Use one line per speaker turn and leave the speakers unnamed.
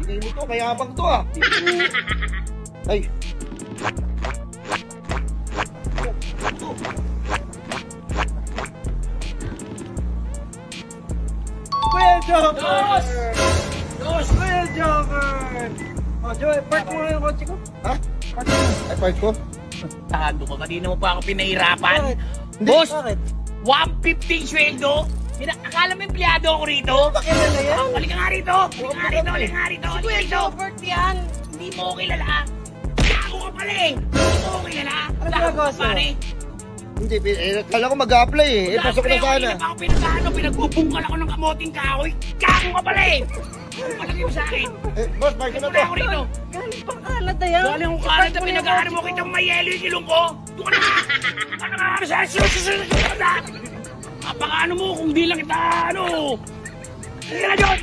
Bigay mo to, mayabang to ah. Ay. Kuya Jobber! Kuya Jobber! Oh, Joey, park mo na yung kotse ko. Ha? Park mo. Ay, park ko?
Tago ka, kanina mo pa ako pinahirapan.
Bakit? Hindi,
Boss,
bakit?
150 sweldo? Akala mo empleyado ako rito?
Pakilala na yan.
Halika nga rito! Halika nga rito!
Si Kuya Jobert yan.
Hindi mo ko kilala. Gago ka pala eh! Hindi mo ko kilala.
Ano ginagawa sa'yo?
Pare.
Hindi, kala ko mag-a-apply eh. Eh, pasok na sana.
Hindi pa ako pinagbubungkal ako ng kamoting kahoy. Gago ka pala eh! Palagay mo sa akin.
Eh, boss, park na
Wala
to.
ako rito.
Galing pang Canada yan.
Galing ko Canada, pinag-aaral mo kitang may yelo yung ilong ko. Doon ka na nga! Ano ka nga sa susunod ka na? Apaka ano mo kung di lang kita ano? Hindi ka na Diyos!